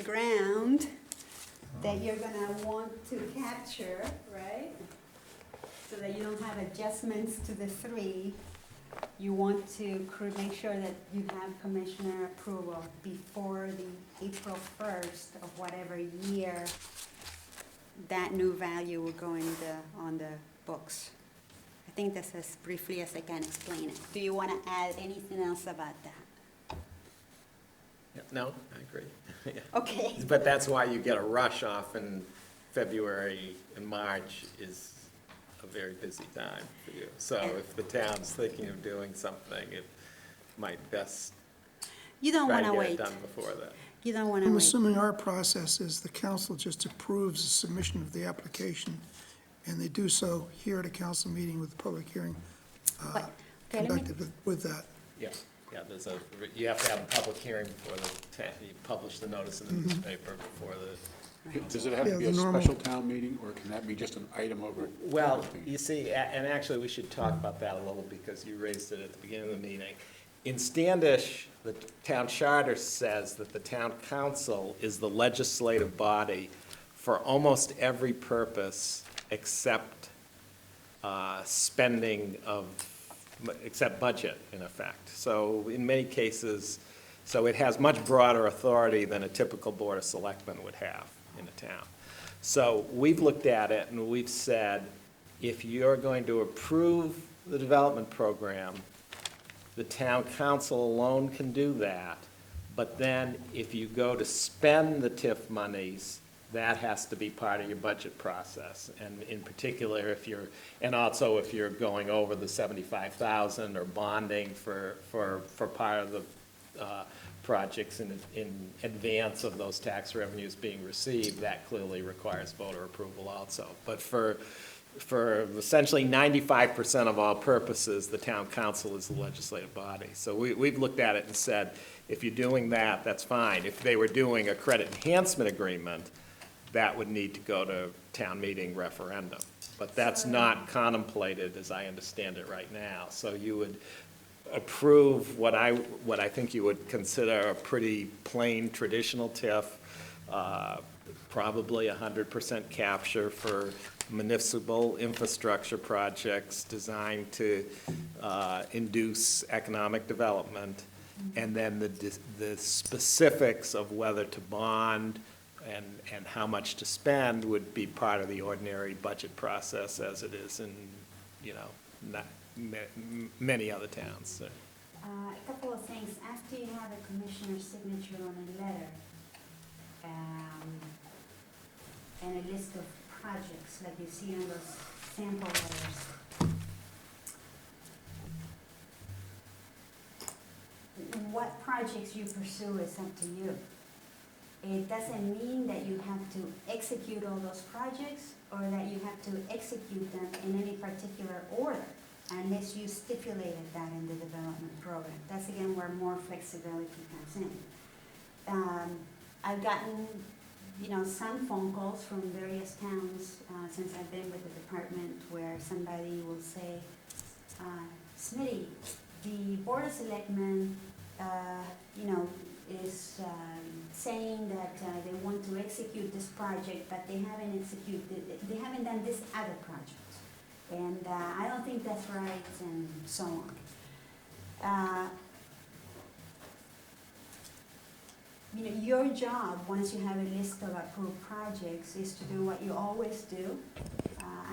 ground that you're gonna want to capture, right? So that you don't have adjustments to the 3. You want to make sure that you have commissioner approval before the April 1st of whatever year that new value will go on the books. I think that's as briefly as I can explain it. Do you want to add anything else about that? Yeah, no, I agree. Yeah. Okay. But that's why you get a rush off in February and March is a very busy time for you. So if the town's thinking of doing something, it might best You don't try want to to get it wait. done before then. You don't want to I'm wait. assuming our process is the council just approves the submission of the application, and they do so here at a council meeting with the public hearing But, okay, let me- conducted with that. Yeah, yeah, you have to have a public hearing before you publish the notice in the newspaper before the. Does it have Yeah, to be the a normal- special town meeting, or can that be just an item over? Well, everything? you see, and actually, we should talk about that a little, because you raised it at the beginning of the meeting. In Standish, the town charter says that the town council is the legislative body for almost every purpose except spending of, except budget, in effect. So in many cases, so it has much broader authority than a typical board of selectmen would have in a town. So we've looked at it and we've said, if you're going to approve the development program, the town council alone can do that. But then if you go to spend the TIF monies, that has to be part of your budget process. And in particular, if you're, and also if you're going over the 75,000 or bonding for part of the projects in advance of those tax revenues being received, that clearly requires voter approval also. But for essentially 95% of all purposes, the town council is the legislative body. So we've looked at it and said, if you're doing that, that's fine. If they were doing a credit enhancement agreement, that would need to go to town meeting referendum. But that's not contemplated, as I understand it right now. So you would approve what I think you would consider a pretty plain traditional TIF, probably 100% capture for municipal infrastructure projects designed to induce economic development, and then the specifics of whether to bond and how much to spend would be part of the ordinary budget process as it is in, many other towns. So. A couple of things. After you have a commissioner's signature on a letter, and a list of projects like you see on those sample letters, what projects you pursue is up to you. It doesn't mean that you have to execute all those projects or that you have to execute them in any particular order, unless you stipulated that in the development program. That's again where more flexibility comes in. I've gotten, some phone calls from various towns since I've been with the department where somebody will say, Smitty, the Board of Selectmen, is saying that they want to execute this project, but they haven't done this other project. And I don't think that's right, and so on. Your job, once you have a list of approved projects, is to do what you always do.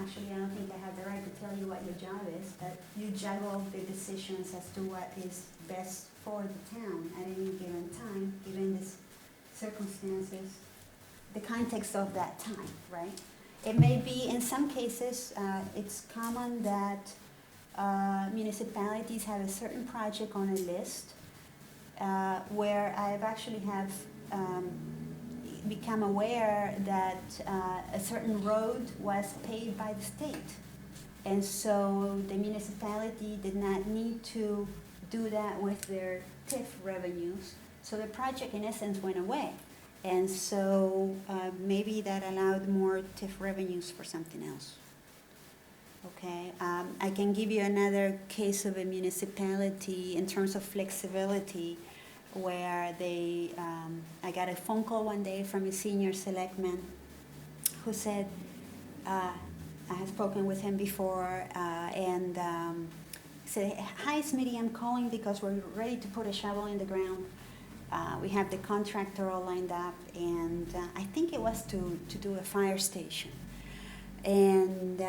Actually, I don't think I have the right to tell you what your job is, but you juggle the decisions as to what is best for the town at any given time, given the circumstances, the context of that time, right? It may be, in some cases, it's common that municipalities have a certain project on a list where I've actually have become aware that a certain road was paid by the state. And so the municipality did not need to do that with their TIF revenues. So the project in essence went away. And so maybe that allowed more TIF revenues for something else. Okay, I can give you another case of a municipality in terms of flexibility where I got a phone call one day from a senior selectman who said, I have spoken with him before, and said, "Hi, Smitty, I'm calling because we're ready to put a shovel in the ground. We have the contractor all lined up, and I think it was to do a fire station. And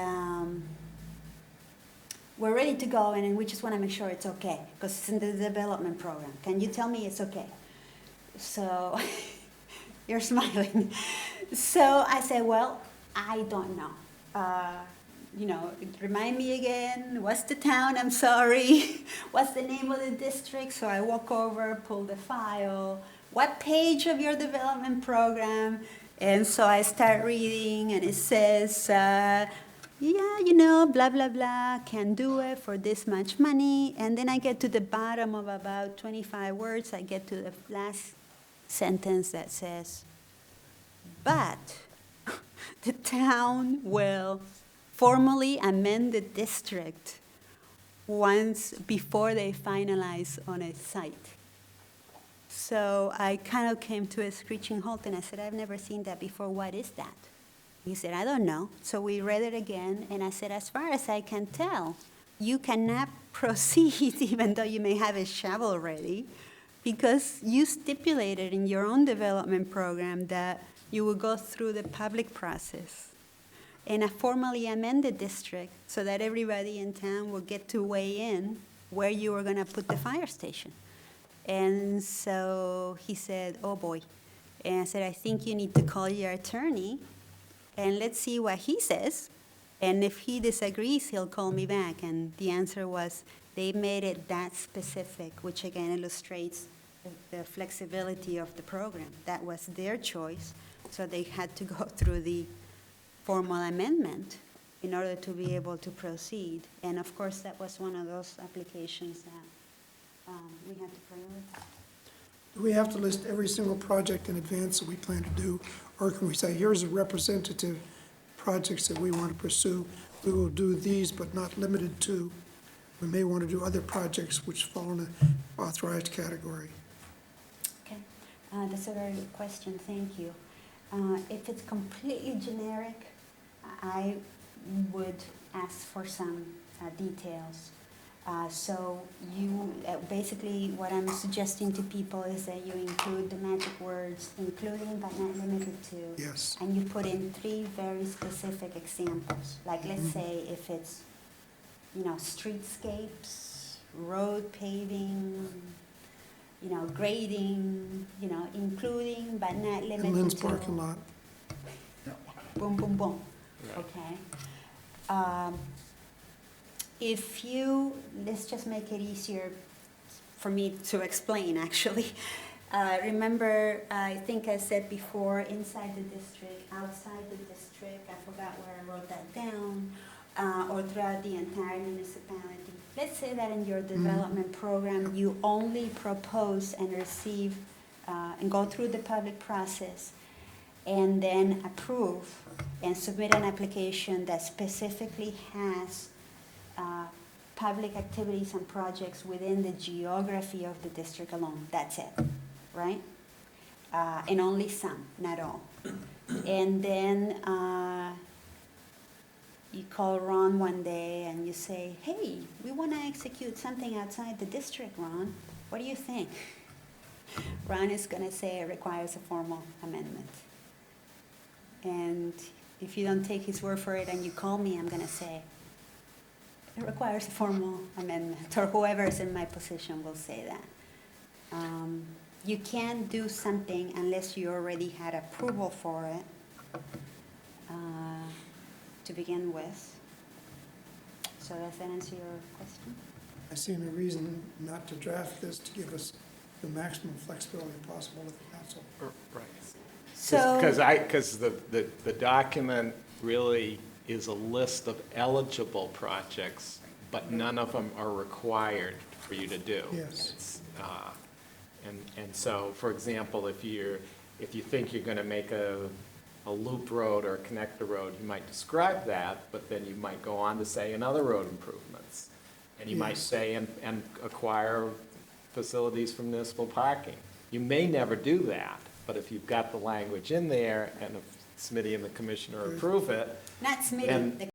we're ready to go, and we just want to make sure it's okay, because it's in the development program. Can you tell me it's okay?" So, you're smiling. So I said, "Well, I don't know. Remind me again, what's the town, I'm sorry, what's the name of the district?" So I walk over, pull the file, "What page of your development program?" And so I start reading, and it says, blah, blah, blah, can do it for this much money. And then I get to the bottom of about 25 words, I get to the last sentence that says, "But the town will formally amend the district once before they finalize on a site." So I kind of came to a screeching halt, and I said, "I've never seen that before. What is that?" He said, "I don't know." So we read it again, and I said, "As far as I can tell, you cannot proceed even though you may have a shovel ready, because you stipulated in your own development program that you will go through the public process and formally amend the district so that everybody in town will get to weigh in where you are going to put the fire station." And so he said, "Oh boy." And I said, "I think you need to call your attorney and let's see what he says. And if he disagrees, he'll call me back." And the answer was, they made it that specific, which again illustrates the flexibility of the program. That was their choice, so they had to go through the formal amendment in order to be able to proceed. And of course, that was one of those applications that we had to prioritize. Do we have to list every single project in advance that we plan to do? Or can we say, here's a representative projects that we want to pursue? We will do these, but not limited to. We may want to do other projects which fall in the authorized category. Okay, that's a very good question, thank you. If it's completely generic, I would ask for some details. So basically what I'm suggesting to people is that you include the magic words, including but not limited to. Yes. And you put in 3 very specific examples. Like, let's say if it's, streetscapes, road paving, grading, including but not limited to. And Lynn's parking lot. Boom, boom, boom. Right. Okay. Let's just make it easier for me to explain, actually. Remember, I think I said before, inside the district, outside the district, I forgot where I wrote that down, or throughout the entire municipality. Let's say that in your development program, you only propose and receive, and go through the public process, and then approve and submit an application that specifically has public activities and projects within the geography of the district alone. That's it, right? And only some, not all. And then you call Ron one day and you say, "Hey, we want to execute something outside the district, Ron. What do you think?" Ron is going to say it requires a formal amendment. And if you don't take his word for it and you call me, I'm going to say, it requires a formal amendment, or whoever is in my position will say that. You can't do something unless you already had approval for it to begin with. So does that answer your question? I see no reason not to draft this to give us the maximum flexibility possible with the council. Right. So, Because the document really is a list of eligible projects, but none of them are required for you to do. Yes. It's, and so, for example, if you think you're gonna make a loop road or a connector road, you might describe that, but then you might go on to say, and other road improvements. And you might Yes. say, and acquire facilities for municipal parking. You may never do that, but if you've got the language in there, and if Smitty and the commissioner approve it, Not Smitty, And- the